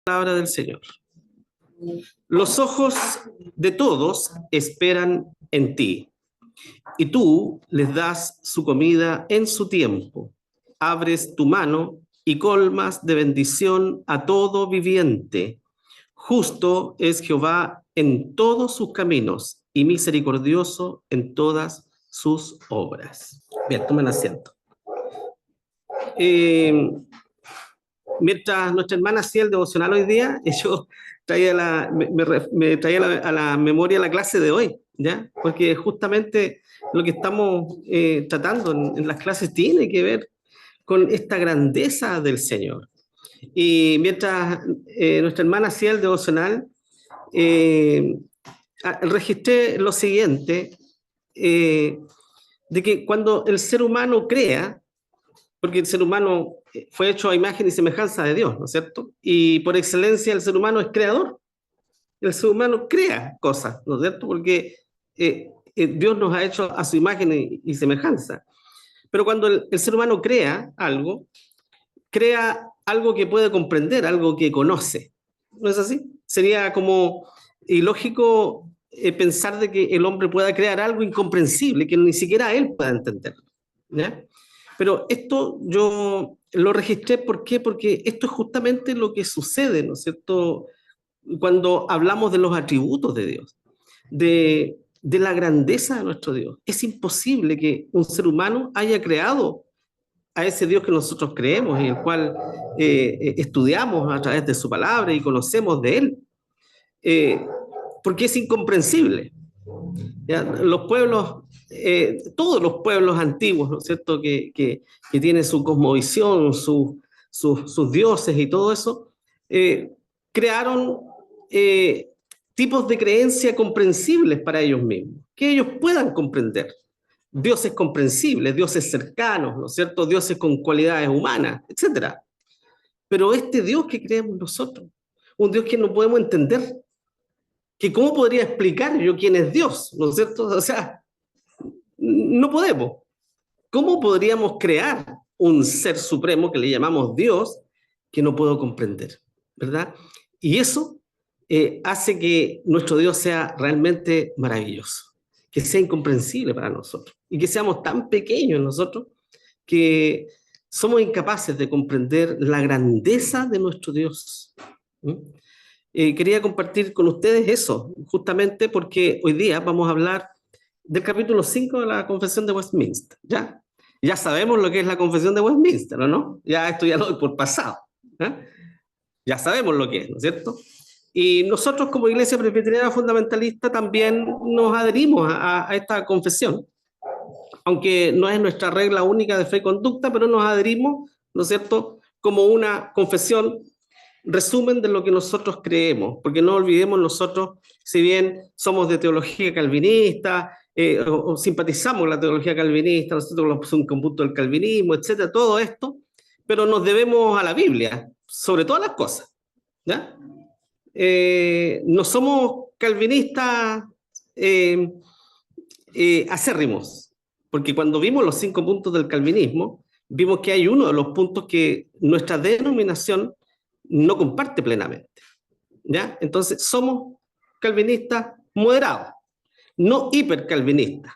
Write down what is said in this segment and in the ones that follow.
Palabra del Señor. Los ojos de todos esperan en ti, y tú les das su comida en su tiempo. Abres tu mano y colmas de bendición a todo viviente. Justo es Jehová en todos sus caminos y misericordioso en todas sus obras. Bien, tomen asiento. Mientras nuestra hermana hacía el devocional hoy día, yo me traía a la memoria la clase de hoy, ¿ya? Porque justamente lo que estamos tratando en las clases tiene que ver con esta grandeza del Señor. Y mientras nuestra hermana hacía el devocional, registré lo siguiente, de que cuando el ser humano crea, porque el ser humano fue hecho a imagen y semejanza de Dios, ¿no es cierto? Y por excelencia el ser humano es creador. El ser humano crea cosas, ¿no es cierto? Porque Dios nos ha hecho a su imagen y semejanza. Pero cuando el ser humano crea algo que puede comprender, algo que conoce. ¿No es así? Sería como ilógico pensar de que el hombre pueda crear algo incomprensible, que ni siquiera él pueda entenderlo, ¿ya? Pero esto yo lo registré, ¿por qué? Porque esto es justamente lo que sucede, ¿no es cierto?, cuando hablamos de los atributos de Dios, de la grandeza de nuestro Dios. Es imposible que un ser humano haya creado a ese Dios que nosotros creemos y el cual estudiamos a través de su palabra y conocemos de él, eh, porque es incomprensible. ¿Ya? Los pueblos, todos los pueblos antiguos, ¿no es cierto?, que tienen su cosmovisión, sus dioses y todo eso, crearon tipos de creencia comprensibles para ellos mismos, que ellos puedan comprender. Dioses comprensibles, dioses cercanos, ¿no es cierto?, dioses con cualidades humanas, etcétera. Pero este Dios que creemos nosotros, un Dios que no podemos entender, que cómo podría explicar yo quién es Dios, ¿no es cierto? O sea, no podemos. ¿Cómo podríamos crear un ser supremo que le llamamos Dios que no puedo comprender, ¿verdad? Y eso hace que nuestro Dios sea realmente maravilloso, que sea incomprensible para nosotros y que seamos tan pequeños nosotros que somos incapaces de comprender la grandeza de nuestro Dios. ¿Mm? Quería compartir con ustedes eso, justamente porque hoy día vamos a hablar del capítulo 5 de la Confesión de Westminster, ¿ya? Ya sabemos lo que es la Confesión de Westminster, ¿o no? Ya esto ya lo doy por pasado, ¿eh? Ya sabemos lo que es, ¿no es cierto? Y nosotros como Iglesia Presbiteriana Fundamentalista también nos adherimos a esta confesión, aunque no es nuestra regla única de fe y conducta, pero nos adherimos, ¿no es cierto?, como una confesión resumen de lo que nosotros creemos, porque no olvidemos nosotros, si bien somos de teología calvinista, o simpatizamos con la teología calvinista, nosotros los un computo del calvinismo, etcétera, todo esto, pero nos debemos a la Biblia, sobre todas las cosas, ¿ya? No somos calvinistas eh, acérrimos, porque cuando vimos los 5 puntos del calvinismo, vimos que hay uno de los puntos que nuestra denominación no comparte plenamente, ¿ya? Entonces somos calvinistas moderados, no hipercalvinistas,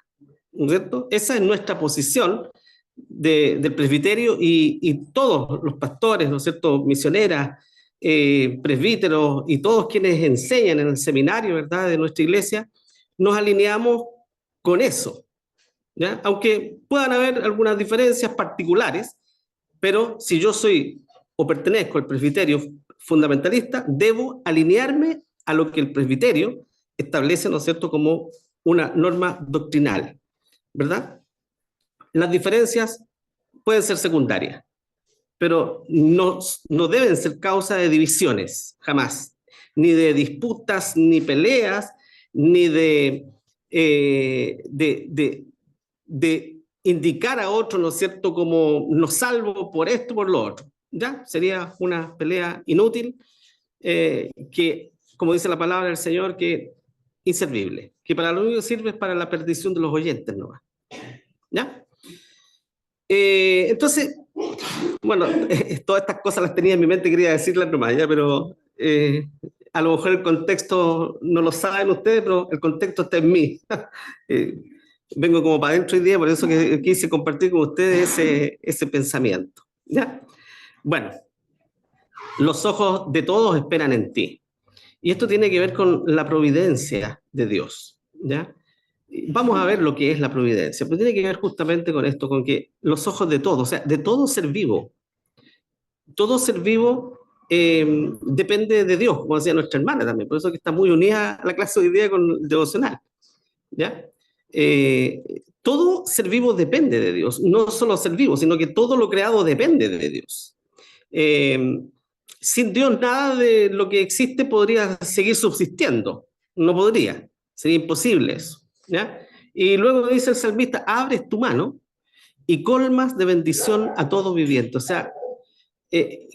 ¿no es cierto? Esa es nuestra posición del presbiterio y todos los pastores, ¿no es cierto?, misioneras, presbíteros y todos quienes enseñan en el seminario, ¿verdad?, de nuestra iglesia, nos alineamos con eso, ¿ya? Aunque puedan haber algunas diferencias particulares, pero si yo soy o pertenezco al presbiterio fundamentalista, debo alinearme a lo que el presbiterio establece, ¿no es cierto?, como una norma doctrinal, ¿verdad? Las diferencias pueden ser secundarias, pero no deben ser causa de divisiones, jamás, ni de disputas, ni peleas, ni de indicar a otro, ¿no es cierto?, como no salvo por esto, por lo otro. ¿Ya? Sería una pelea inútil, que, como dice la palabra del Señor, que inservible, que para lo único que sirve es para la perdición de los oyentes, ¿no? ¿Ya? Entonces, bueno, todas estas cosas las tenía en mi mente, quería decirlas nomás, ¿ya? Pero A lo mejor el contexto no lo saben ustedes, pero el contexto está en mí. Eh, Vengo como para adentro hoy día, por eso que quise compartir con ustedes ese pensamiento. ¿Ya? Bueno, los ojos de todos esperan en ti. Y esto tiene que ver con la providencia de Dios. ¿Ya? Vamos a ver lo que es la providencia, pero tiene que ver justamente con esto, con que los ojos de todos, o sea, de todo ser vivo depende de Dios, como decía nuestra hermana también, por eso que está muy unida a la clase de hoy día con el devocional. ¿Ya? Todo ser vivo depende de Dios, no solo ser vivo, sino que todo lo creado depende de Dios. Eh, Sin Dios nada de lo que existe podría seguir subsistiendo, no podría, sería imposible eso. ¿Ya? Y luego dice el salmista, abres tu mano y colmas de bendición a todo viviente. O sea, eh,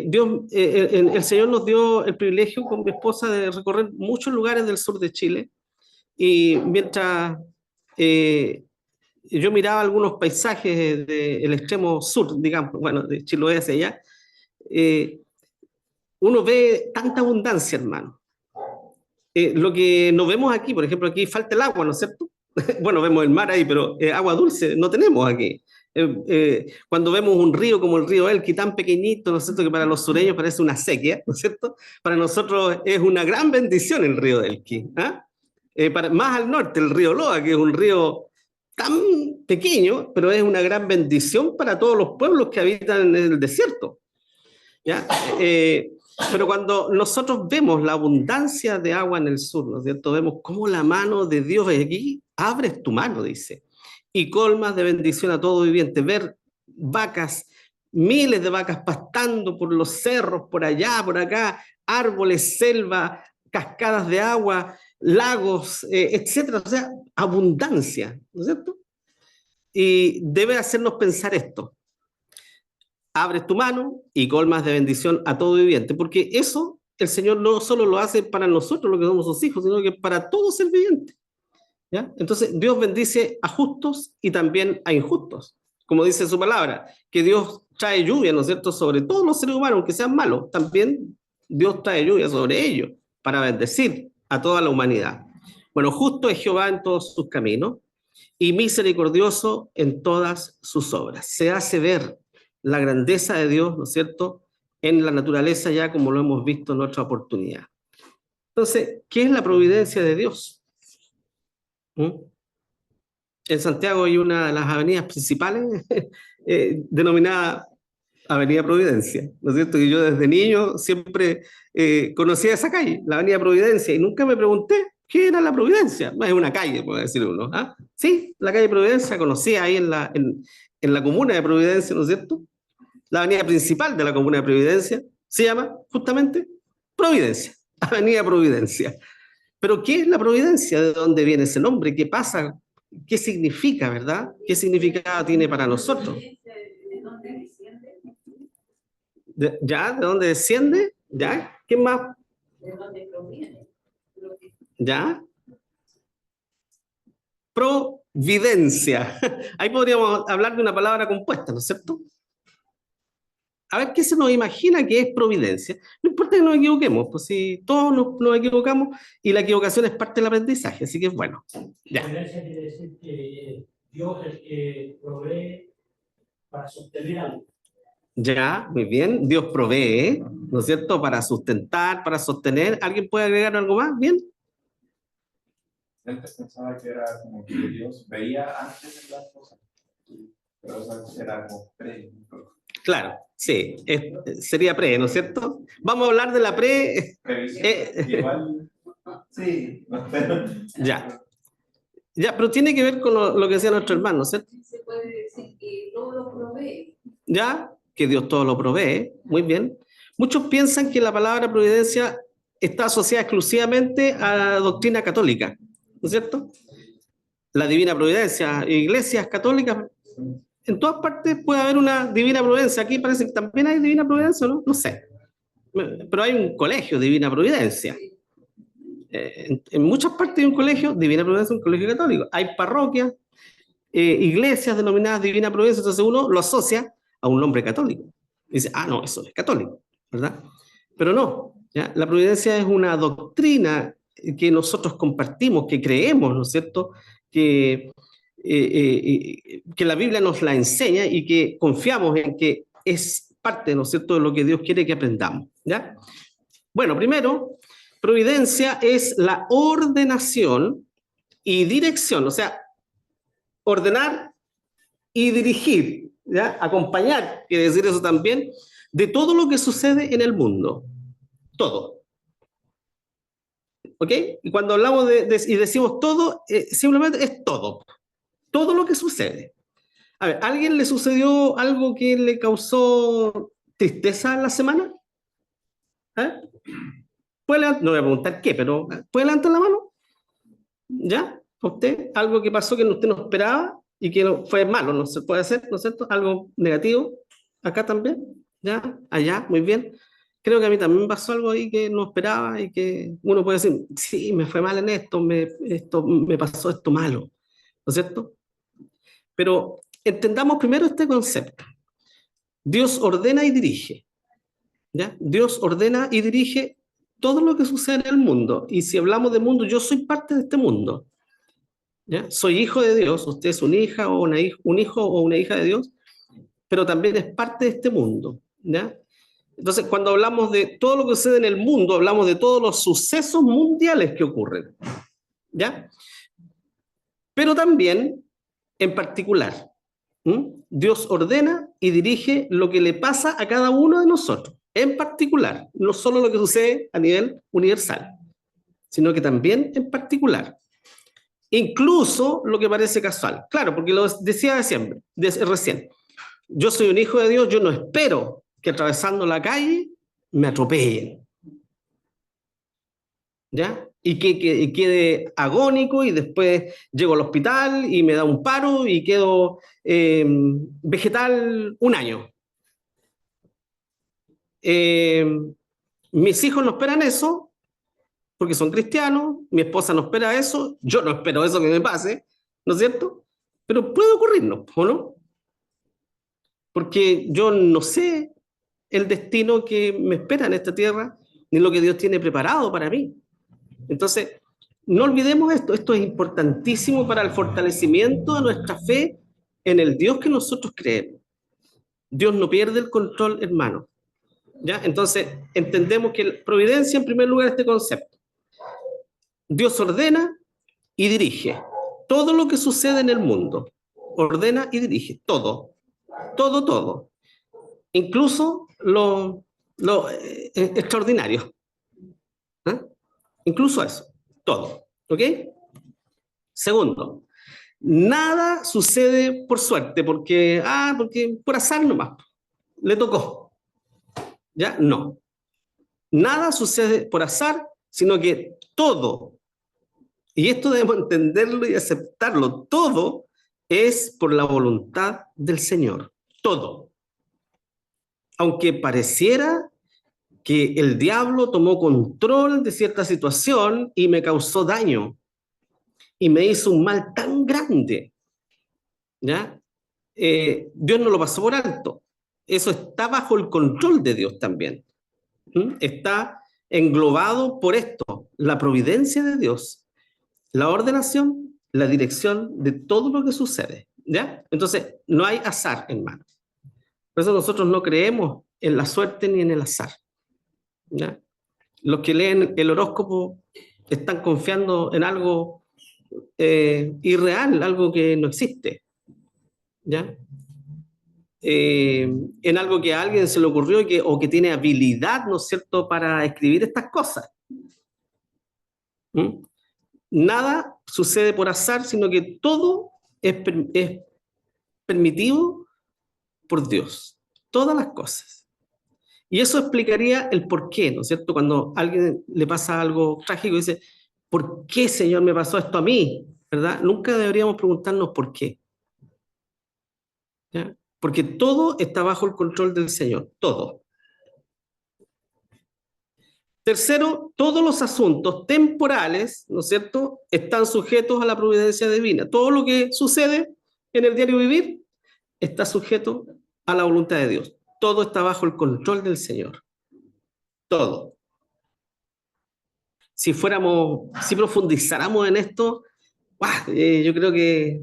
Dios, el Señor nos dio el privilegio con mi esposa de recorrer muchos lugares del sur de Chile y mientras yo miraba algunos paisajes del extremo sur, digamos, bueno, de Chiloé hacia allá, eh, uno ve tanta abundancia, hermano. Lo que no vemos aquí, por ejemplo, aquí falta el agua, ¿no es cierto? Bueno, vemos el mar ahí, pero agua dulce no tenemos aquí. Cuando vemos un río como el río Elqui, tan pequeñito, ¿no es cierto?, que para los sureños parece una sequía, ¿no es cierto? Para nosotros es una gran bendición el río Elqui. ¿Ah? Más al norte, el río Loa, que es un río tan pequeño, pero es una gran bendición para todos los pueblos que habitan en el desierto. ¿Ya? Pero cuando nosotros vemos la abundancia de agua en el sur, ¿no es cierto? Vemos cómo la mano de Dios es aquí, abres tu mano, dice, y colmas de bendición a todo viviente. Ver vacas, miles de vacas pastando por los cerros, por allá, por acá, árboles, selva, cascadas de agua, lagos, etcétera. O sea, abundancia, ¿no es cierto? Y debe hacernos pensar esto. Abres tu mano y colmas de bendición a todo viviente, porque eso el Señor no solo lo hace para nosotros, los que somos sus hijos, sino que para todo ser viviente. ¿Ya? Entonces, Dios bendice a justos y también a injustos. Como dice su palabra, que Dios trae lluvia, ¿no es cierto?, sobre todos los seres humanos, aunque sean malos, también Dios trae lluvia sobre ellos para bendecir a toda la humanidad. Bueno, justo es Jehová en todos sus caminos y misericordioso en todas sus obras. Se hace ver la grandeza de Dios, ¿no es cierto?, en la naturaleza ya como lo hemos visto en otra oportunidad. Entonces, ¿qué es la providencia de Dios? ¿Mm? En Santiago hay una de las avenidas principales denominada Avenida Providencia, ¿no es cierto? Y yo desde niño siempre conocía esa calle, la Avenida Providencia, y nunca me pregunté qué era la Providencia. Es una calle, puede decir uno. ¿Ah? Sí, la calle Providencia, conocía ahí en la comuna de Providencia, ¿no es cierto? La avenida principal de la comuna de Providencia se llama justamente Providencia, Avenida Providencia. Pero ¿qué es la Providencia? ¿De dónde viene ese nombre? ¿Qué pasa? ¿Qué significa, verdad? ¿Qué significado tiene para nosotros? ¿Ya? ¿De dónde desciende? ¿Ya? ¿Qué más? ¿De dónde proviene? ¿Ya? Providencia. Ahí podríamos hablar de una palabra compuesta, ¿no es cierto? A ver qué se nos imagina que es providencia. No importa que nos equivoquemos, pues si todos nos equivocamos y la equivocación es parte del aprendizaje, así que es bueno. Ya. Providencia quiere decir que Dios es el que provee para sostener algo. Ya, muy bien. Dios provee, ¿no es cierto? Para sustentar, para sostener. ¿Alguien puede agregar algo más? ¿Bien? Antes pensaba que era como que Dios veía antes de las cosas, pero eso era como pre. Claro, sí, sería pre, ¿no es cierto? Vamos a hablar de la pre. Igual, sí. Ya. Ya, pero tiene que ver con lo que decía nuestro hermano, ¿no es cierto? Se puede decir que todo lo provee. Ya, que Dios todo lo provee, muy bien. Muchos piensan que la palabra providencia está asociada exclusivamente a la doctrina católica, ¿no es cierto? La divina providencia, iglesias católicas, en todas partes puede haber una divina providencia. Aquí parece que también hay divina providencia, ¿no? No sé. Pero hay un colegio divina providencia. En muchas partes hay un colegio divina providencia, un colegio católico. Hay parroquias, iglesias denominadas divina providencia, entonces uno lo asocia a un nombre católico. Dice, ah, no, eso es católico, ¿verdad? Pero no, ¿ya? La providencia es una doctrina que nosotros compartimos, que creemos, ¿no es cierto? Que la Biblia nos la enseña y que confiamos en que es parte, ¿no es cierto?, de lo que Dios quiere que aprendamos, ¿ya? Bueno, primero, providencia es la ordenación y dirección, o sea, ordenar y dirigir, ¿ya? Acompañar, quiere decir eso también, de todo lo que sucede en el mundo. Todo. ¿Ok? Y cuando hablamos y decimos todo, simplemente es todo. Todo lo que sucede. A ver, ¿a alguien le sucedió algo que le causó tristeza en la semana? ¿Eh? No voy a preguntar qué, pero ¿puede levantar la mano? ¿Ya? ¿Usted? Algo que pasó que usted no esperaba y que fue malo, no se puede hacer, ¿no es cierto? Algo negativo. Acá también. ¿Ya? Allá, muy bien. Creo que a mí también pasó algo ahí que no esperaba y que uno puede decir, sí, me fue mal en esto, me pasó esto malo, ¿no es cierto? Pero entendamos primero este concepto. Dios ordena y dirige, ¿ya? Dios ordena y dirige todo lo que sucede en el mundo. Y si hablamos de mundo, yo soy parte de este mundo, ¿ya? Soy hijo de Dios, usted es una hija o un hijo o una hija de Dios, pero también es parte de este mundo, ¿ya? Entonces, cuando hablamos de todo lo que sucede en el mundo, hablamos de todos los sucesos mundiales que ocurren, ¿ya? Pero también en particular, Dios ordena y dirige lo que le pasa a cada uno de nosotros, en particular, no solo lo que sucede a nivel universal, sino que también en particular. Incluso lo que parece casual. Claro, porque lo decía recién. Yo soy un hijo de Dios, yo no espero que atravesando la calle me atropellen, ¿ya? Y que quede agónico y después llego al hospital y me da un paro y quedo vegetal un año. Mis hijos no esperan eso porque son cristianos, mi esposa no espera eso, yo no espero eso que me pase, ¿no es cierto? Pero puede ocurrirnos, ¿o no? Porque yo no sé el destino que me espera en esta tierra, ni lo que Dios tiene preparado para mí. Entonces, no olvidemos esto es importantísimo para el fortalecimiento de nuestra fe en el Dios que nosotros creemos. Dios no pierde el control, hermano. ¿Ya? Entonces, entendemos que providencia, en primer lugar, este concepto. Dios ordena y dirige todo lo que sucede en el mundo. Ordena y dirige todo. Todo, todo. Incluso lo extraordinario. ¿Eh? Incluso eso. Todo. ¿Ok? Segundo, nada sucede por suerte, porque por azar nomás. Le tocó. ¿Ya? No. Nada sucede por azar, sino que todo, y esto debemos entenderlo y aceptarlo, todo es por la voluntad del Señor. Todo. Aunque pareciera que el diablo tomó control de cierta situación y me causó daño y me hizo un mal tan grande, ¿ya? Dios no lo pasó por alto. Eso está bajo el control de Dios también. Está englobado por esto, la providencia de Dios, la ordenación, la dirección de todo lo que sucede, ¿ya? Entonces, no hay azar, hermano. Por eso nosotros no creemos en la suerte ni en el azar, ¿ya? Los que leen el horóscopo están confiando en algo irreal, algo que no existe, ¿ya? En algo que a alguien se le ocurrió o que tiene habilidad, ¿no es cierto?, para escribir estas cosas. Nada sucede por azar, sino que todo es permitido por Dios. Todas las cosas. Y eso explicaría el por qué, ¿no es cierto? Cuando a alguien le pasa algo trágico y dice, ¿por qué, Señor, me pasó esto a mí? ¿Verdad? Nunca deberíamos preguntarnos por qué. ¿Ya? Porque todo está bajo el control del Señor, todo. Tercero, todos los asuntos temporales, ¿no es cierto?, están sujetos a la providencia divina. Todo lo que sucede en el diario vivir está sujeto a la voluntad de Dios. Todo está bajo el control del Señor. todo. Si profundizáramos en esto, yo creo que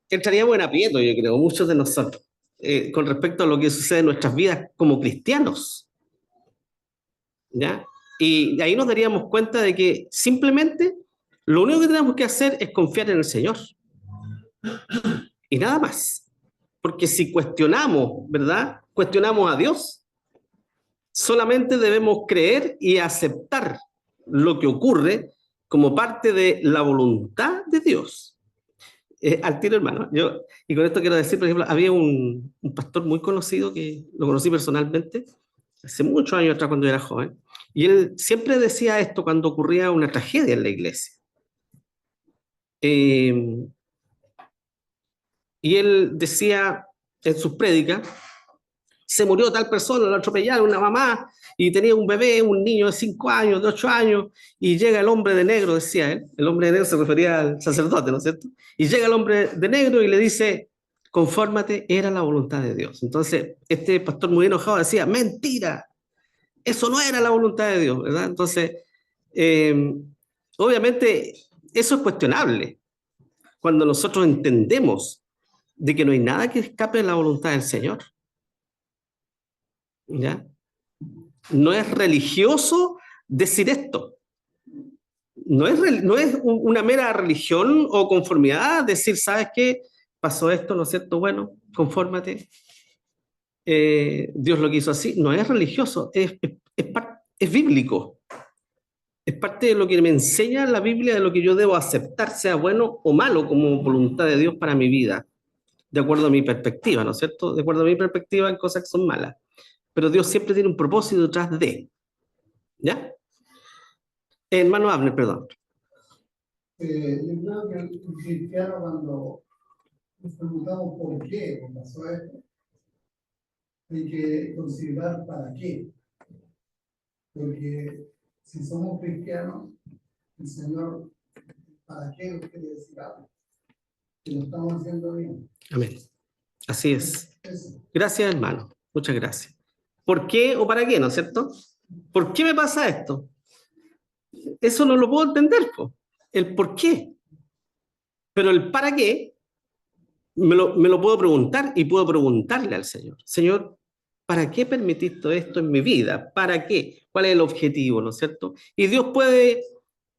entraríamos en aprieto, yo creo, muchos de nosotros, con respecto a lo que sucede en nuestras vidas como cristianos. ¿Ya? Y ahí nos daríamos cuenta de que simplemente lo único que tenemos que hacer es confiar en el Señor. Y nada más. Porque si cuestionamos, ¿verdad? Cuestionamos a Dios. Solamente debemos creer y aceptar lo que ocurre como parte de la voluntad de Dios. Al tiro, hermano. Y con esto quiero decir, por ejemplo, había un pastor muy conocido que lo conocí personalmente hace muchos años atrás cuando yo era joven. Y él siempre decía esto cuando ocurría una tragedia en la iglesia. Y él decía en sus prédicas, se murió tal persona, lo atropellaron, una mamá, y tenía un bebé, un niño de 5 años, de 8 años, y llega el hombre de negro, decía él, el hombre de negro se refería al sacerdote, ¿no es cierto? Y llega el hombre de negro y le dice, confórmate, era la voluntad de Dios. Entonces, este pastor muy enojado decía, mentira, eso no era la voluntad de Dios, ¿verdad? Entonces, obviamente, eso es cuestionable, cuando nosotros entendemos de que no hay nada que escape de la voluntad del Señor. ¿Ya? No es religioso decir esto. No es una mera religión o conformidad decir, ¿sabes qué? Pasó esto, ¿no es cierto? Bueno, confórmate. Dios lo quiso así. No es religioso, es bíblico. Es parte de lo que me enseña la Biblia, de lo que yo debo aceptar, sea bueno o malo, como voluntad de Dios para mi vida, de acuerdo a mi perspectiva, ¿no es cierto? De acuerdo a mi perspectiva, hay cosas que son malas. Pero Dios siempre tiene un propósito detrás de. ¿Ya? Hermano Abner, perdón. Yo creo que un cristiano, cuando nos preguntamos por qué pasó esto, hay que considerar para qué. Porque si somos cristianos, el Señor, ¿para qué nos quiere decir algo? Que lo estamos haciendo bien. Amén. Así es. Eso. Gracias, hermano. Muchas gracias. ¿Por qué o para qué, no es cierto? ¿Por qué me pasa esto? Eso no lo puedo entender, po. El por qué. Pero el para qué me lo puedo preguntar y puedo preguntarle al Señor. Señor, ¿para qué permitiste esto en mi vida? ¿Para qué? ¿Cuál es el objetivo, no es cierto? Y Dios puede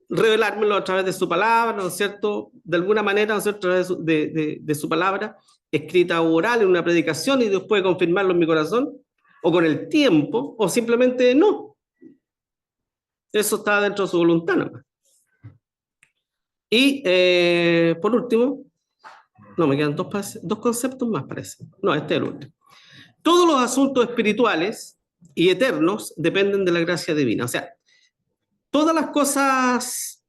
revelármelo a través de su palabra, ¿no es cierto? De alguna manera, ¿no es cierto? A través de su palabra, escrita o oral en una predicación, y Dios puede confirmarlo en mi corazón, o con el tiempo, o simplemente no. Eso está dentro de su voluntad, ¿no? Y por último, no, me quedan dos conceptos más, parece. No, este es el último. Todos los asuntos espirituales y eternos dependen de la gracia divina. O sea, todas las cosas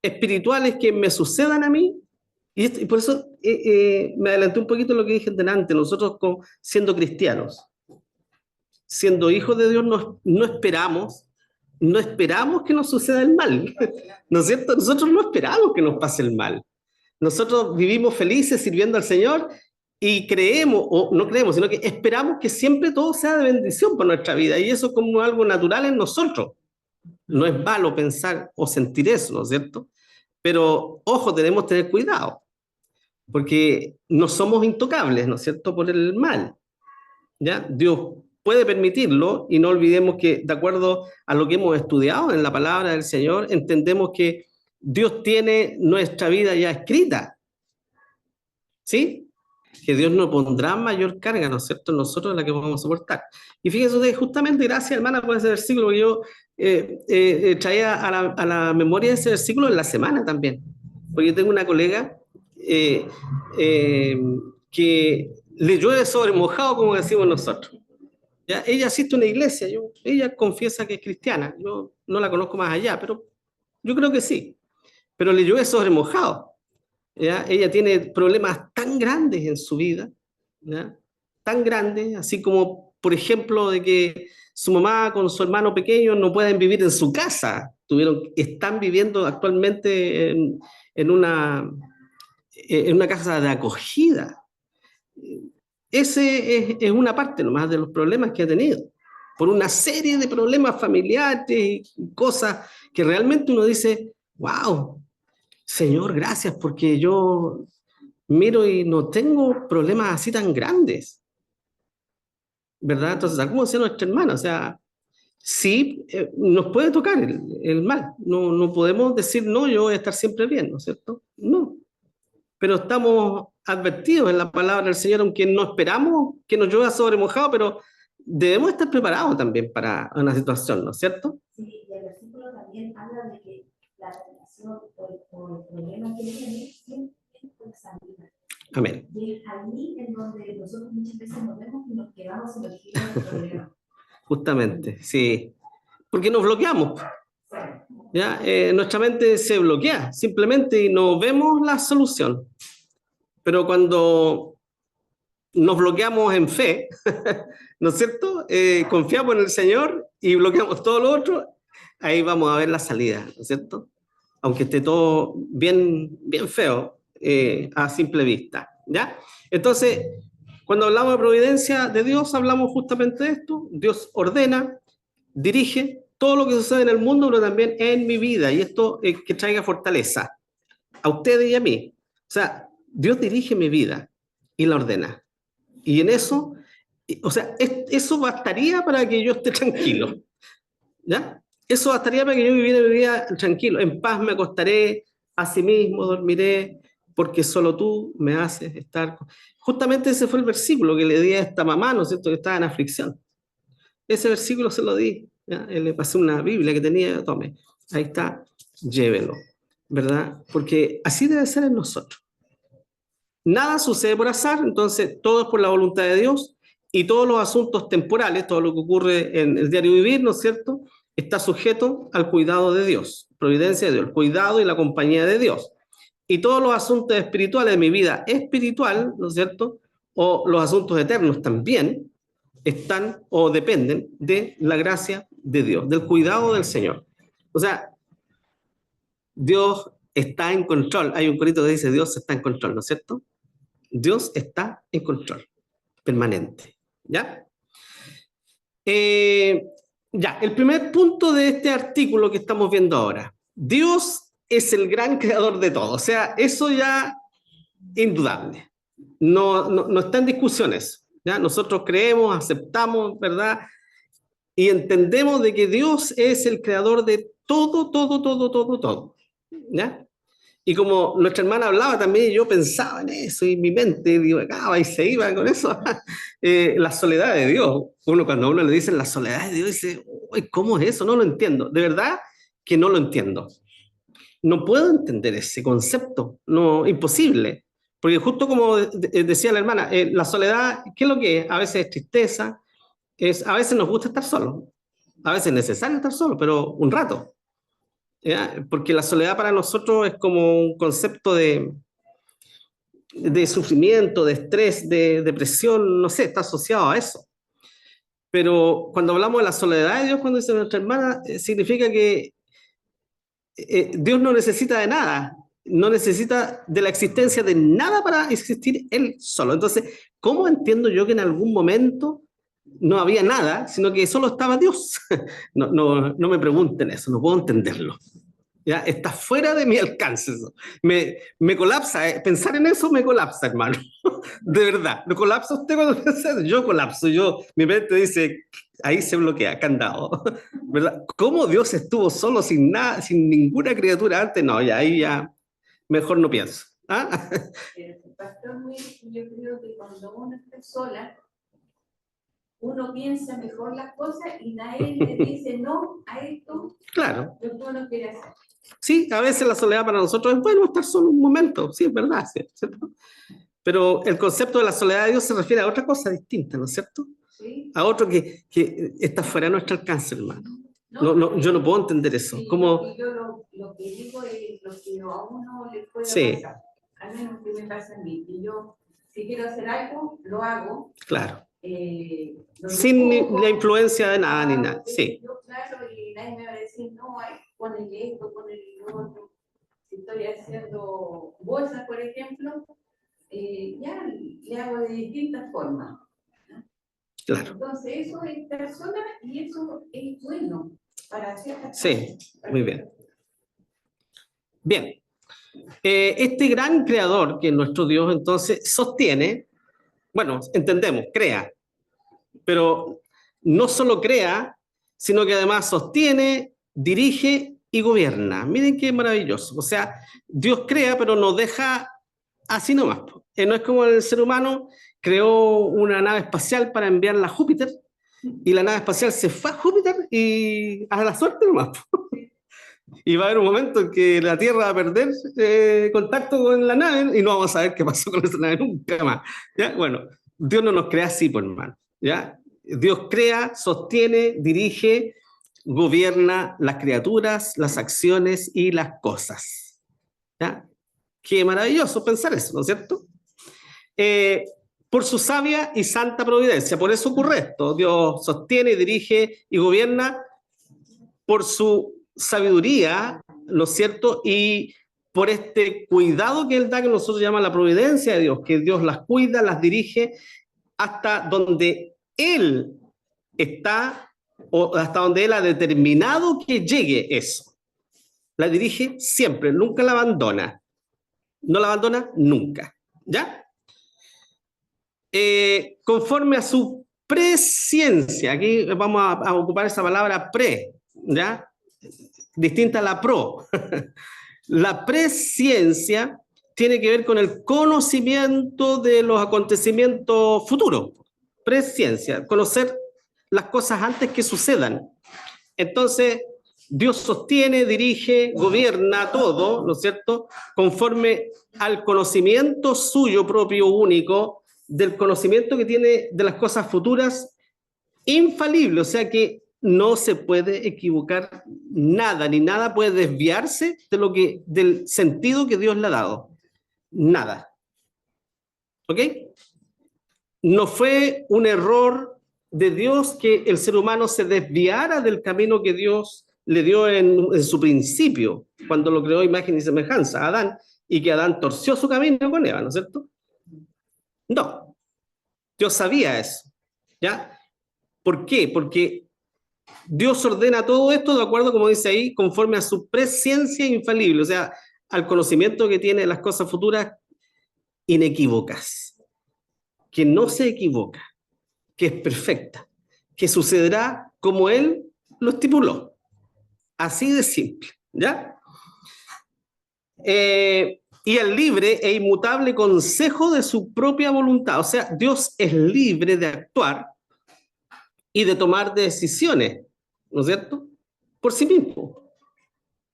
espirituales que me sucedan a mí, y por eso me adelanté un poquito en lo que dije delante, nosotros siendo cristianos, siendo hijos de Dios, no esperamos que nos suceda el mal, ¿no es cierto? Nosotros no esperamos que nos pase el mal. Nosotros vivimos felices sirviendo al Señor y creemos, o no creemos, sino que esperamos que siempre todo sea de bendición para nuestra vida, y eso es como algo natural en nosotros. No es malo pensar o sentir eso, ¿no es cierto? Pero, ojo, tenemos que tener cuidado, porque no somos intocables, ¿no es cierto?, por el mal. ¿Ya? Dios puede permitirlo, y no olvidemos que, de acuerdo a lo que hemos estudiado en la palabra del Señor, entendemos que Dios tiene nuestra vida ya escrita. ¿Sí? Que Dios nos pondrá mayor carga, ¿no es cierto?, nosotros la que vamos a soportar. Y fíjense ustedes, justamente, gracias, hermana, por ese versículo que yo traía a la memoria, ese versículo en la semana también. Porque yo tengo una colega que le llueve sobre mojado, como decimos nosotros. ¿Ya? Ella asiste a una iglesia, ella confiesa que es cristiana. Yo no la conozco más allá, pero yo creo que sí. Pero le llueve sobre mojado. ¿Ya? Ella tiene problemas tan grandes en su vida, ¿ya? Tan grandes, así como, por ejemplo, de que su mamá con su hermano pequeño no pueden vivir en su casa. Están viviendo actualmente en una casa de acogida. Ese es una parte nomás de los problemas que ha tenido. por una serie de problemas familiares y cosas que realmente uno dice, wow, Señor, gracias, porque yo miro y no tengo problemas así tan grandes, ¿verdad? Entonces, como decía nuestra hermana, o sea, sí, nos puede tocar el mal, no podemos decir, no, yo voy a estar siempre bien, ¿no es cierto? No, pero estamos advertidos en la palabra del Señor, aunque no esperamos que nos llueva sobre mojado, pero debemos estar preparados también para una situación, ¿no es cierto? Sí, y el versículo también habla de que la tentación o el problema que viene siempre es salida. Amén. Y es ahí en donde nosotros muchas veces nos vemos y nos quedamos sumergidos en el problema. Justamente, sí. Porque nos bloqueamos. ¿Ya? Nuestra mente se bloquea simplemente y no vemos la solución. Pero cuando nos bloqueamos en fe, ¿no es cierto? Confiamos en el Señor y bloqueamos todo lo otro, ahí vamos a ver la salida, ¿no es cierto? Aunque esté todo bien, bien feo a simple vista, ¿ya? Entonces, cuando hablamos de providencia de Dios, hablamos justamente de esto. Dios ordena, dirige todo lo que sucede en el mundo, pero también en mi vida, y esto que traiga fortaleza a ustedes y a mí. O sea, Dios dirige mi vida y la ordena. Y en eso, o sea, eso bastaría para que yo esté tranquilo, ¿ya? Eso bastaría para que yo viviera mi vida tranquilo. En paz me acostaré, asimismo dormiré, porque solo tú me haces estar. Justamente ese fue el versículo que le di a esta mamá, ¿no es cierto?, que estaba en aflicción. Ese versículo se lo di, ¿ya? Le pasé una Biblia que tenía, tome, ahí está, llévelo, ¿verdad? Porque así debe ser en nosotros. Nada sucede por azar, entonces todo es por la voluntad de Dios y todos los asuntos temporales, todo lo que ocurre en el diario vivir, ¿no es cierto?, está sujeto al cuidado de Dios, providencia de Dios, el cuidado y la compañía de Dios. Y todos los asuntos espirituales de mi vida espiritual, ¿no es cierto?, o los asuntos eternos también, están o dependen de la gracia de Dios, del cuidado del Señor. O sea, Dios está en control. Hay un corito que dice, Dios está en control, ¿no es cierto? Dios está en control, permanente. ¿Ya? Ya, el primer punto de este artículo que estamos viendo ahora. Dios es el gran creador de todo. O sea, eso ya indudable. No está en discusiones. ¿Ya? Nosotros creemos, aceptamos, ¿verdad? Y entendemos de que Dios es el creador de todo, todo, todo, todo, todo. ¿Ya? Y como nuestra hermana hablaba también, yo pensaba en eso y mi mente divagaba y se iba con eso. La soledad de Dios. Cuando a uno le dicen la soledad de Dios, dice, uy, ¿cómo es eso? No lo entiendo. De verdad que no lo entiendo. No puedo entender ese concepto. No, imposible. Porque justo como decía la hermana, la soledad, ¿qué es lo que es? A veces es tristeza, a veces nos gusta estar solos, a veces es necesario estar solo, pero un rato. ¿Ya? Porque la soledad para nosotros es como un concepto de sufrimiento, de estrés, de depresión, no sé, está asociado a eso. Pero cuando hablamos de la soledad de Dios, cuando dice nuestra hermana, significa que Dios no necesita de nada, no necesita de la existencia de nada para existir Él solo. Entonces, ¿cómo entiendo yo que en algún momento no había nada, sino que solo estaba Dios? No me pregunten eso, no puedo entenderlo. ¿Ya? Está fuera de mi alcance eso. Me colapsa, pensar en eso me colapsa, hermano. De verdad, ¿no colapsa usted cuando piensa eso? Yo colapso, mi mente dice, ahí se bloquea, candado. ¿Verdad? ¿Cómo Dios estuvo solo sin nada, sin ninguna criatura antes? No, ya ahí ya mejor no pienso. ¿Ah? Pastor Luis, yo creo que cuando uno está sola, uno piensa mejor las cosas y nadie le dice no a esto, Claro. lo que uno quiere hacer. Sí, a veces la soledad para nosotros es bueno estar solo un momento, sí, es verdad, ¿cierto? Pero el concepto de la soledad de Dios se refiere a otra cosa distinta, ¿no es cierto? ¿Sí? A otro que está fuera de nuestro alcance, hermano. Yo no puedo entender eso. Sí, Como, yo lo que digo es lo que a uno le puede sí, pasar, al menos que me pasa a mí, que yo si quiero hacer algo, lo hago. claro. Lo Sin dibujo, la influencia de nada ni nada, sí. yo, claro, y nadie me va a decir, no, ponele esto, ponele lo otro. Si estoy haciendo bolsas, por ejemplo, ya le hago de distintas formas. Claro, Entonces eso es persona y eso es bueno para ciertas sí, cosas. muy bien. Bien, este gran creador que es nuestro Dios entonces sostiene, bueno, entendemos, crea, pero no solo crea, sino que además sostiene, dirige y gobierna. Miren qué maravilloso. O sea, Dios crea, pero nos deja así nomás. No es como el ser humano creó una nave espacial para enviarla a Júpiter y la nave espacial se fue a Júpiter y a la suerte nomás. Y va a haber un momento en que la Tierra va a perder contacto con la nave y no vamos a saber qué pasó con esa nave nunca más. ¿Ya? Bueno, Dios no nos crea así, por hermano. ¿Ya? Dios crea, sostiene, dirige, gobierna las criaturas, las acciones y las cosas. ¿Ya? Qué maravilloso pensar eso, ¿no es cierto? Por su sabia y santa providencia, por eso ocurre esto. Dios sostiene, dirige y gobierna por su sabiduría, ¿no es cierto? Y por este cuidado que Él da, que nosotros llamamos la providencia de Dios, que Dios las cuida, las dirige hasta donde Él está o hasta donde Él ha determinado que llegue eso. La dirige siempre, nunca la abandona. No la abandona nunca. ¿Ya? Conforme a su presciencia, aquí vamos a ocupar esa palabra pre, ¿ya? Distinta a la pro. La presciencia tiene que ver con el conocimiento de los acontecimientos futuros. Presciencia, conocer las cosas antes que sucedan. Entonces, Dios sostiene, dirige, gobierna todo, ¿no es cierto?, conforme al conocimiento suyo propio único, del conocimiento que tiene de las cosas futuras, infalible, o sea que no se puede equivocar nada, ni nada puede desviarse del sentido que Dios le ha dado. Nada. ¿Ok? No fue un error de Dios que el ser humano se desviara del camino que Dios le dio en su principio, cuando lo creó imagen y semejanza a Adán, y que Adán torció su camino con Eva, ¿no es cierto? No. Dios sabía eso. ¿Ya? ¿Por qué? Porque Dios ordena todo esto de acuerdo, como dice ahí, conforme a su presciencia infalible, o sea, al conocimiento que tiene de las cosas futuras inequívocas, que no se equivoca, que es perfecta, que sucederá como Él lo estipuló. Así de simple, ¿ya? Y el libre e inmutable consejo de su propia voluntad, o sea, Dios es libre de actuar y de tomar decisiones, ¿no es cierto?, por sí mismo,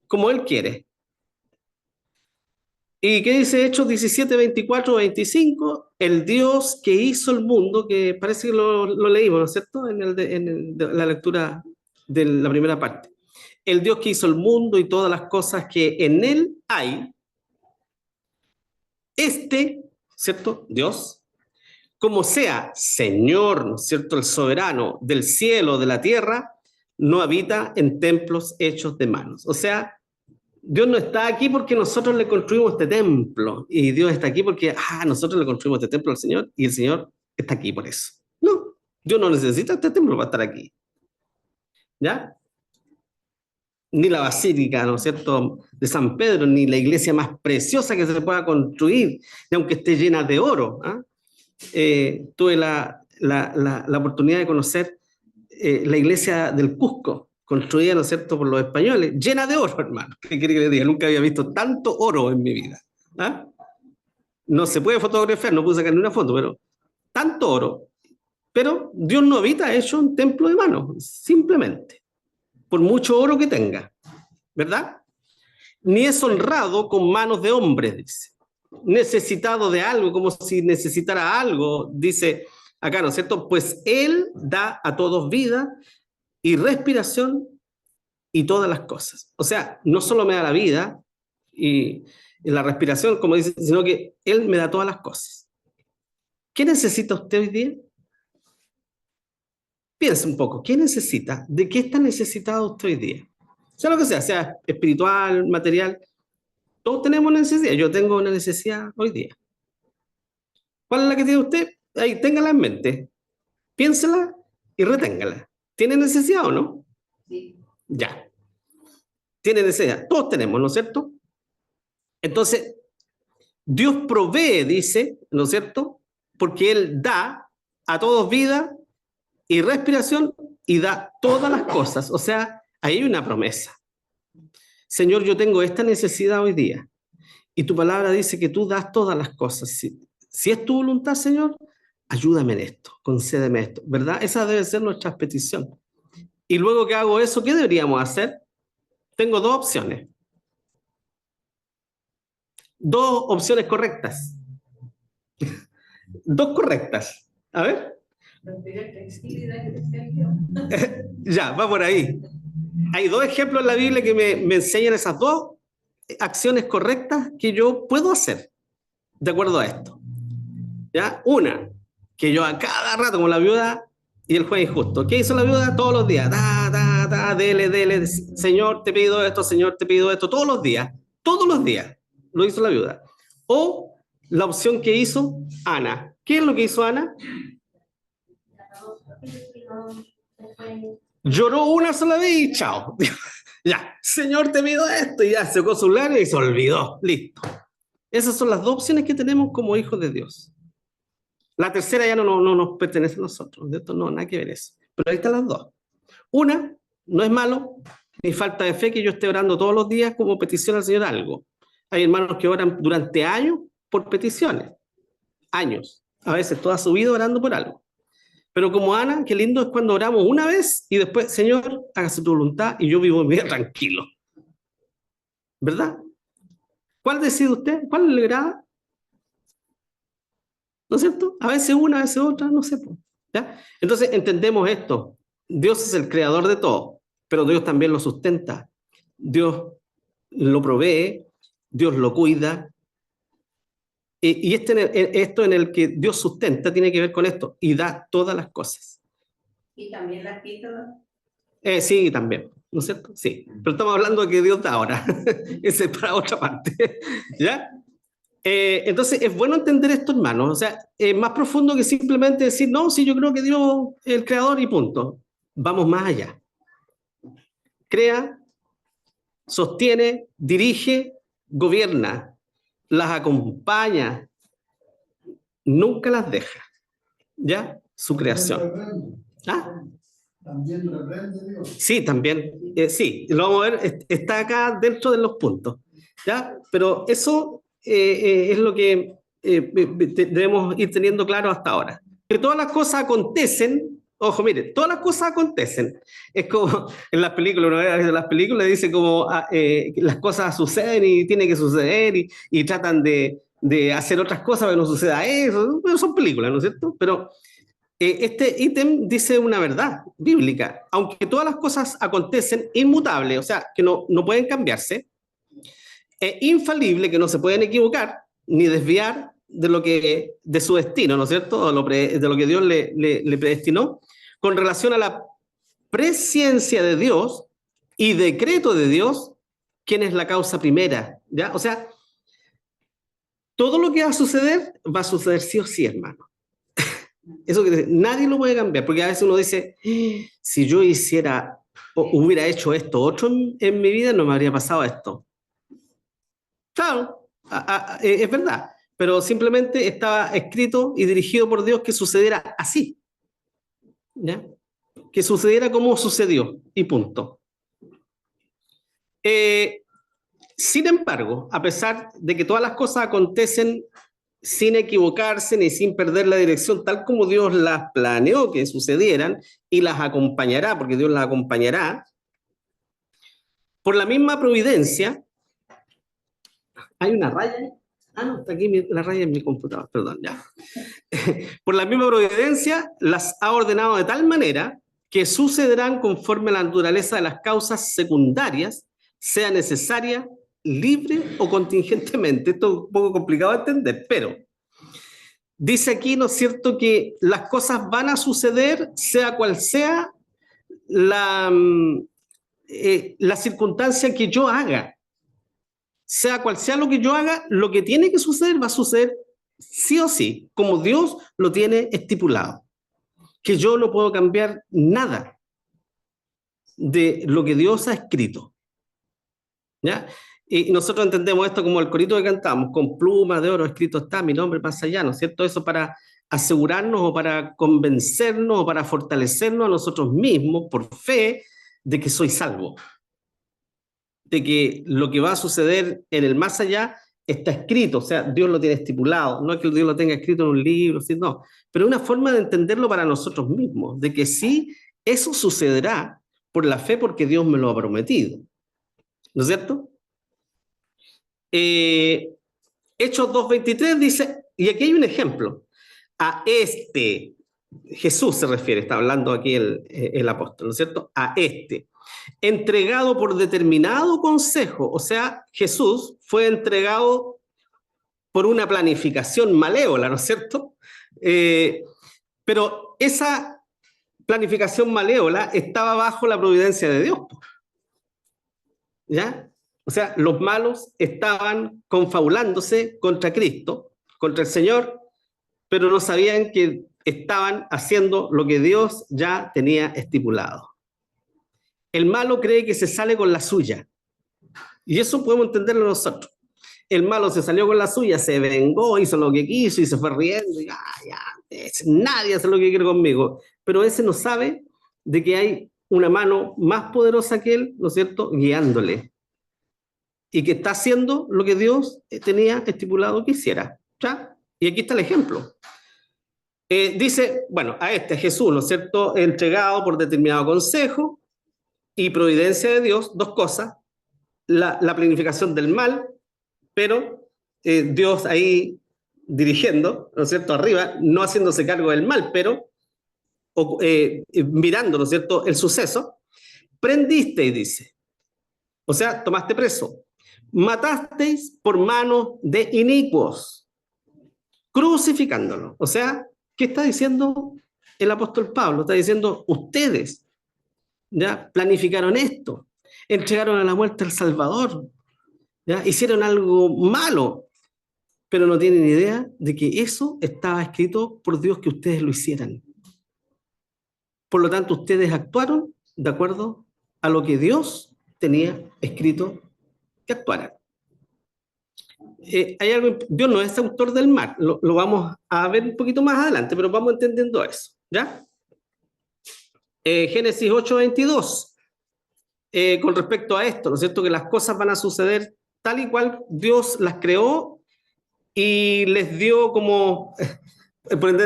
como Él quiere. ¿Y qué dice Hechos 17, 24, 25? El Dios que hizo el mundo, que parece que lo leímos, ¿no es cierto?, en la lectura de la primera parte. El Dios que hizo el mundo y todas las cosas que en Él hay, ¿cierto?, Dios, como sea Señor, ¿no es cierto?, el soberano del cielo, de la tierra, no habita en templos hechos de manos. O sea, Dios no está aquí porque nosotros le construimos este templo, y Dios está aquí porque nosotros le construimos este templo al Señor, y el Señor está aquí por eso. No, Dios no necesita este templo para estar aquí. ¿Ya? Ni la basílica, ¿no es cierto?, de San Pedro, ni la iglesia más preciosa que se pueda construir, y aunque esté llena de oro. Tuve la oportunidad de conocer la iglesia del Cusco, construida, ¿no es cierto?, por los españoles, llena de oro, hermano. ¿Qué quiere que le diga? Nunca había visto tanto oro en mi vida. No se puede fotografiar, no pude sacar ni una foto, pero tanto oro. Pero Dios no habita hecho un templo de mano, simplemente, por mucho oro que tenga, ¿verdad? Ni es honrado con manos de hombres, dice. Necesitado de algo, como si necesitara algo, dice acá, ¿no es cierto? Pues Él da a todos vida y respiración y todas las cosas. O sea, no solo me da la vida y la respiración, como dice, sino que Él me da todas las cosas. ¿Qué necesita usted hoy día? Piensa un poco, ¿qué necesita? ¿De qué está necesitado usted hoy día? Sea lo que sea espiritual, material, todos tenemos una necesidad. Yo tengo una necesidad hoy día. ¿Cuál es la que tiene usted? Ahí, téngala en mente. Piénsela y reténgala. ¿Tiene necesidad o no? Sí. Ya. Tiene necesidad. Todos tenemos, ¿no es cierto? Entonces, Dios provee, dice, ¿no es cierto? Porque Él da a todos vida y respiración y da todas las cosas. O sea, ahí hay una promesa. Señor, yo tengo esta necesidad hoy día. Y tu palabra dice que tú das todas las cosas. Si es tu voluntad, Señor, ayúdame en esto, concédeme esto, ¿verdad? Esa debe ser nuestra petición. Y luego que hago eso, ¿qué deberíamos hacer? Tengo dos opciones. Dos opciones correctas. Dos correctas. A ver. Respirar tranquilidad y descanso. Ya, va por ahí. Hay dos ejemplos en la Biblia que me enseñan esas dos acciones correctas que yo puedo hacer de acuerdo a esto. ¿Ya? Una, que yo a cada rato, como la viuda y el juez injusto. ¿Qué hizo la viuda? Todos los días. Dele. Señor, te pido esto, Señor, te pido esto. Todos los días. Todos los días lo hizo la viuda. O la opción que hizo Ana. ¿Qué es lo que hizo Ana? Lloró una sola vez y chao. Ya, Señor, te pido esto. Y ya secó su lágrima y se olvidó. Listo. Esas son las dos opciones que tenemos como hijos de Dios. La tercera ya no nos pertenece a nosotros. De esto no, nada que ver eso. Pero ahí están las dos. Una, no es malo, ni falta de fe que yo esté orando todos los días como petición al Señor algo. Hay hermanos que oran durante años por peticiones. Años. A veces toda su vida orando por algo. Pero como Ana, qué lindo es cuando oramos una vez y después, Señor, hágase tu voluntad y yo vivo mi vida tranquilo. ¿Verdad? ¿Cuál decide usted? ¿Cuál le agrada? ¿No es cierto? A veces una, a veces otra, no sé. ¿Ya? Entonces entendemos esto. Dios es el creador de todo, pero Dios también lo sustenta. Dios lo provee, Dios lo cuida. Y esto en el que Dios sustenta tiene que ver con esto y da todas las cosas. Y también las quita. Sí, también, ¿no es cierto? Sí, pero estamos hablando de que Dios da ahora. Ese es para otra parte. ¿Ya? Entonces es bueno entender esto, hermanos. O sea, es más profundo que simplemente decir, no, sí, yo creo que Dios es el creador y punto. Vamos más allá. Crea, sostiene, dirige, gobierna, las acompaña, nunca las deja. ¿Ya? Su creación. ¿Ah? También reprende Dios. Sí, también. Sí, lo vamos a ver, está acá dentro de los puntos. ¿Ya? Pero eso es lo que debemos ir teniendo claro hasta ahora. Que todas las cosas acontecen, ojo, mire, todas las cosas acontecen. Es como en las películas, una vez en las películas dice como las cosas suceden y tienen que suceder y tratan de hacer otras cosas para que no suceda eso. Bueno, son películas, ¿no es cierto? Pero este ítem dice una verdad bíblica. Aunque todas las cosas acontecen inmutables, o sea, que no pueden cambiarse, es infalible, que no se pueden equivocar ni desviar de su destino, ¿no es cierto? De lo que Dios le predestinó, con relación a la presciencia de Dios y decreto de Dios, ¿quién es la causa primera? ¿Ya? O sea, todo lo que va a suceder sí o sí, hermano. Eso que nadie lo puede cambiar, porque a veces uno dice, si yo hiciera o hubiera hecho esto otro en mi vida, no me habría pasado esto. Claro, es verdad, pero simplemente estaba escrito y dirigido por Dios que sucediera así, ¿ya? Que sucediera como sucedió, y punto. Sin embargo, a pesar de que todas las cosas acontecen sin equivocarse ni sin perder la dirección, tal como Dios las planeó que sucedieran y las acompañará, porque Dios las acompañará, por la misma providencia. ¿Hay una raya? No, está aquí la raya en mi computador, perdón, ya. Por la misma providencia las ha ordenado de tal manera que sucederán conforme a la naturaleza de las causas secundarias, sea necesaria, libre o contingentemente. Esto es un poco complicado de entender, pero dice aquí, ¿no es cierto?, que las cosas van a suceder, sea cual sea la circunstancia que yo haga. Sea cual sea lo que yo haga, lo que tiene que suceder va a suceder sí o sí, como Dios lo tiene estipulado. que yo no puedo cambiar nada de lo que Dios ha escrito. ¿Ya? Y nosotros entendemos esto como el corito que cantamos, con pluma de oro escrito está, mi nombre pasa allá, ¿no es cierto? Eso para asegurarnos o para convencernos o para fortalecernos a nosotros mismos por fe de que soy salvo. De que lo que va a suceder en el más allá está escrito, o sea, Dios lo tiene estipulado, no es que Dios lo tenga escrito en un libro, ¿sí? No, pero una forma de entenderlo para nosotros mismos, de que sí, eso sucederá por la fe porque Dios me lo ha prometido, ¿no es cierto? Hechos 2:23 dice, y aquí hay un ejemplo, a este, Jesús se refiere, está hablando aquí el apóstol, ¿no es cierto? A este, entregado por determinado consejo, o sea, Jesús fue entregado por una planificación malévola, ¿no es cierto? Pero esa planificación malévola estaba bajo la providencia de Dios, ¿ya? O sea, los malos estaban confabulándose contra Cristo, contra el Señor, pero no sabían que estaban haciendo lo que Dios ya tenía estipulado. El malo cree que se sale con la suya, y eso podemos entenderlo nosotros. El malo se salió con la suya, se vengó, hizo lo que quiso y se fue riendo, y nadie hace lo que quiere conmigo, pero ese no sabe de que hay una mano más poderosa que él, ¿no es cierto?, guiándole, y que está haciendo lo que Dios tenía estipulado que hiciera, ¿ya? Y aquí está el ejemplo. Dice, bueno, a Jesús, ¿no es cierto?, entregado por determinado consejo y providencia de Dios, dos cosas, la planificación del mal, pero Dios ahí dirigiendo, ¿no es cierto?, arriba, no haciéndose cargo del mal, pero mirando, ¿no es cierto?, el suceso, prendisteis, dice, o sea, tomaste preso, matasteis por mano de inicuos, crucificándolo. O sea, ¿qué está diciendo el apóstol Pablo? Está diciendo, ustedes ya planificaron esto, entregaron a la muerte al Salvador, ¿ya? Hicieron algo malo, pero no tienen idea de que eso estaba escrito por Dios que ustedes lo hicieran. Por lo tanto, ustedes actuaron de acuerdo a lo que Dios tenía escrito que actuaran. Hay algo, Dios no es autor del mal, lo vamos a ver un poquito más adelante, pero vamos entendiendo eso, ¿ya? Génesis 8:22, con respecto a esto, ¿no es cierto?, que las cosas van a suceder tal y cual Dios las creó y les dio como,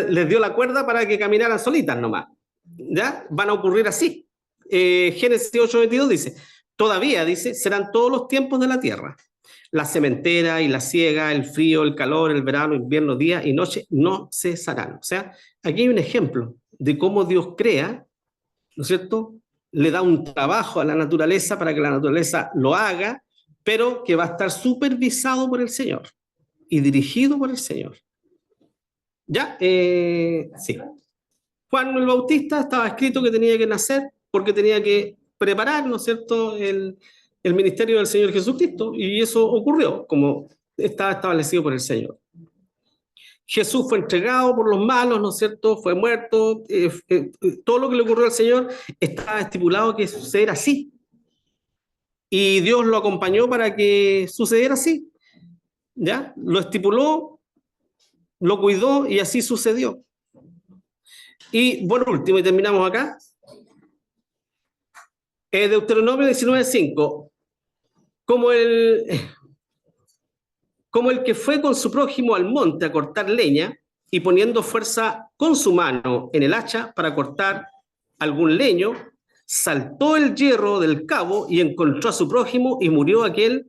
les dio la cuerda para que caminaran solitas nomás, ¿ya? Van a ocurrir así. Génesis 8:22 dice, todavía, dice, serán todos los tiempos de la tierra. La sementera y la siega, el frío, el calor, el verano, invierno, día y noche no cesarán. O sea, aquí hay un ejemplo de cómo Dios crea, ¿no es cierto? Le da un trabajo a la naturaleza para que la naturaleza lo haga, pero que va a estar supervisado por el Señor y dirigido por el Señor. ¿Ya? Sí. Juan el Bautista estaba escrito que tenía que nacer porque tenía que preparar, ¿no es cierto?, el ministerio del Señor Jesucristo, y eso ocurrió, como estaba establecido por el Señor. Jesús fue entregado por los malos, ¿no es cierto?, fue muerto, todo lo que le ocurrió al Señor estaba estipulado que sucediera así, y Dios lo acompañó para que sucediera así, ¿ya? Lo estipuló, lo cuidó, y así sucedió. Y por último, y terminamos acá, Deuteronomio 19:5, como el que fue con su prójimo al monte a cortar leña y poniendo fuerza con su mano en el hacha para cortar algún leño, saltó el hierro del cabo y encontró a su prójimo y murió aquel,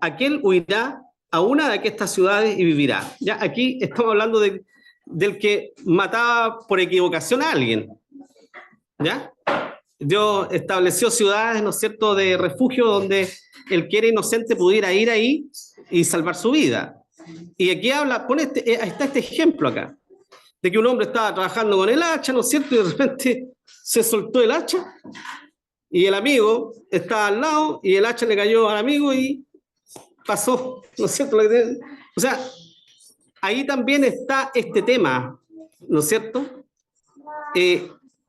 Aquel huirá a una de estas ciudades y vivirá. Ya aquí estamos hablando del que mataba por equivocación a alguien, ¿ya? Dios estableció ciudades, ¿no es cierto?, de refugio donde el que era inocente pudiera ir ahí y salvar su vida. Y aquí habla, está este ejemplo acá, de que un hombre estaba trabajando con el hacha, ¿no es cierto?, y de repente se soltó el hacha y el amigo estaba al lado y el hacha le cayó al amigo y pasó, ¿no es cierto? O sea, ahí también está este tema, ¿no es cierto?,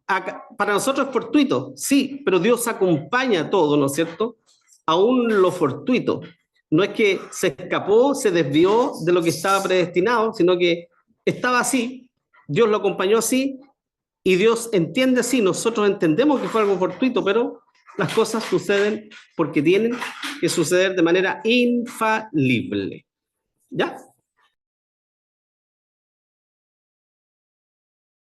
para nosotros es fortuito, sí, pero Dios acompaña todo, ¿no es cierto? Aún lo fortuito. No es que se escapó, se desvió de lo que estaba predestinado, sino que estaba así, Dios lo acompañó así, y Dios entiende así, nosotros entendemos que fue algo fortuito, pero las cosas suceden porque tienen que suceder de manera infalible. ¿Ya?